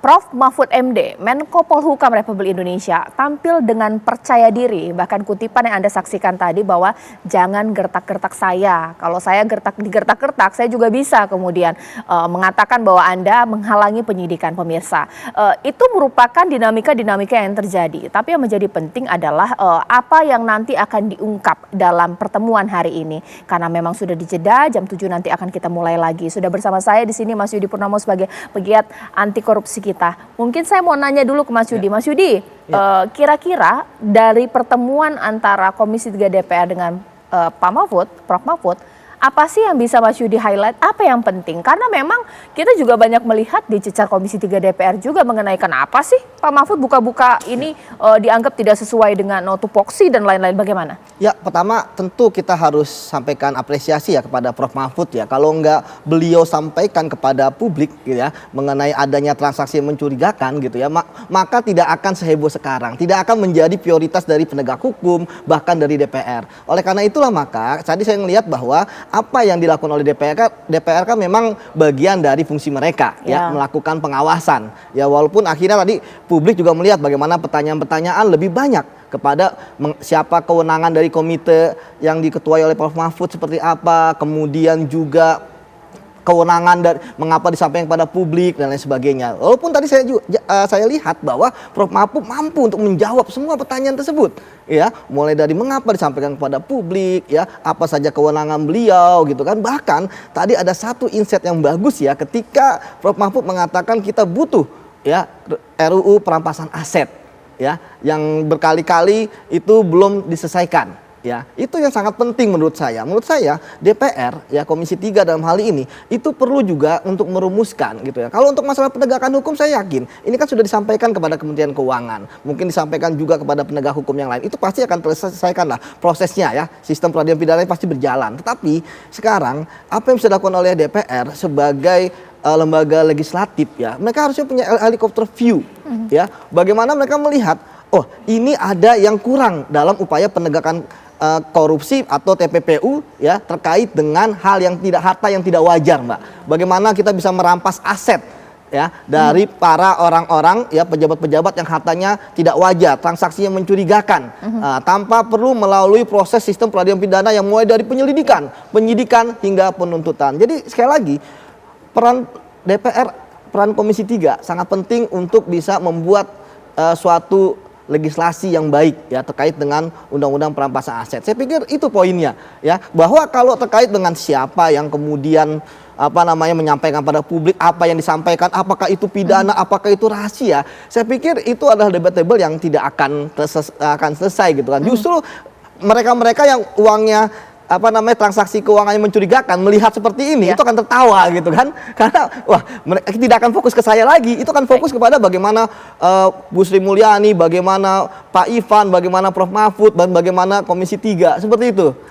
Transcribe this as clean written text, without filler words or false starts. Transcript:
Prof. Mahfud MD, Menko Polhukam Republik Indonesia, tampil dengan percaya diri. Bahkan kutipan yang Anda saksikan tadi bahwa jangan gertak-gertak saya. Kalau saya digertak-gertak, saya juga bisa kemudian mengatakan bahwa Anda menghalangi penyidikan, pemirsa. Itu merupakan dinamika-dinamika yang terjadi. Tapi yang menjadi penting adalah apa yang nanti akan diungkap dalam pertemuan hari ini. Karena memang sudah dijeda, jam 7 nanti akan kita mulai lagi. Sudah bersama saya di sini Mas Yudi Purnomo sebagai pegiat anti korupsi kita. Mungkin saya mau nanya dulu ke Mas Yudi. Mas Yudi, kira-kira dari pertemuan antara Komisi 3 DPR dengan Pak Mahfud, Prof. Mahfud, apa sih yang bisa Mas Yudi highlight? Apa yang penting? Karena memang kita juga banyak melihat di cecar Komisi 3 DPR juga mengenai kenapa sih Pak Mahfud buka-buka ini dianggap tidak sesuai dengan tupoksi dan lain-lain, bagaimana? Ya, pertama tentu kita harus sampaikan apresiasi ya kepada Prof. Mahfud ya. Kalau enggak beliau sampaikan kepada publik gitu ya mengenai adanya transaksi yang mencurigakan gitu ya, maka tidak akan seheboh sekarang, tidak akan menjadi prioritas dari penegak hukum bahkan dari DPR. Oleh karena itulah maka tadi saya melihat bahwa apa yang dilakukan oleh DPR kan memang bagian dari fungsi mereka ya melakukan pengawasan. Ya walaupun akhirnya tadi publik juga melihat bagaimana pertanyaan-pertanyaan lebih banyak kepada siapa kewenangan dari komite yang diketuai oleh Prof. Mahfud seperti apa, kemudian juga kewenangan dari mengapa disampaikan kepada publik dan lain sebagainya. Walaupun tadi saya lihat bahwa Prof. Mahfud mampu untuk menjawab semua pertanyaan tersebut, ya, mulai dari mengapa disampaikan kepada publik, ya, apa saja kewenangan beliau, gitu kan. Bahkan tadi ada satu insight yang bagus ya, ketika Prof. Mahfud mengatakan kita butuh, ya, RUU perampasan aset, ya, yang berkali-kali itu belum diselesaikan. Ya, itu yang sangat penting menurut saya. Menurut saya DPR ya Komisi 3 dalam hal ini itu perlu juga untuk merumuskan gitu ya. Kalau untuk masalah penegakan hukum saya yakin ini kan sudah disampaikan kepada Kementerian Keuangan, mungkin disampaikan juga kepada penegak hukum yang lain. Itu pasti akan terselesaikan lah prosesnya ya. Sistem peradilan pidana pasti berjalan. Tetapi sekarang apa yang bisa dilakukan oleh DPR sebagai lembaga legislatif ya, mereka harusnya punya helikopter view ya. Bagaimana mereka melihat, oh ini ada yang kurang dalam upaya penegakan korupsi atau TPPU ya terkait dengan harta yang tidak wajar, Mbak. Bagaimana kita bisa merampas aset ya dari para orang-orang ya pejabat-pejabat yang hartanya tidak wajar, transaksinya mencurigakan, tanpa perlu melalui proses sistem peradilan pidana yang mulai dari penyelidikan, penyidikan hingga penuntutan. Jadi sekali lagi peran DPR, peran Komisi 3 sangat penting untuk bisa membuat suatu legislasi yang baik ya terkait dengan undang-undang perampasan aset. Saya pikir itu poinnya ya, bahwa kalau terkait dengan siapa yang kemudian menyampaikan pada publik apa yang disampaikan, apakah itu pidana, apakah itu rahasia, saya pikir itu adalah debatable yang tidak akan selesai gitu kan. Justru mereka-mereka yang uangnya transaksi keuangannya mencurigakan melihat seperti ini itu akan tertawa gitu kan, karena wah mereka tidak akan fokus ke saya lagi, itu akan fokus kepada bagaimana Bu Sri Mulyani, bagaimana Pak Ivan, bagaimana Prof. Mahfud dan bagaimana Komisi 3 seperti itu.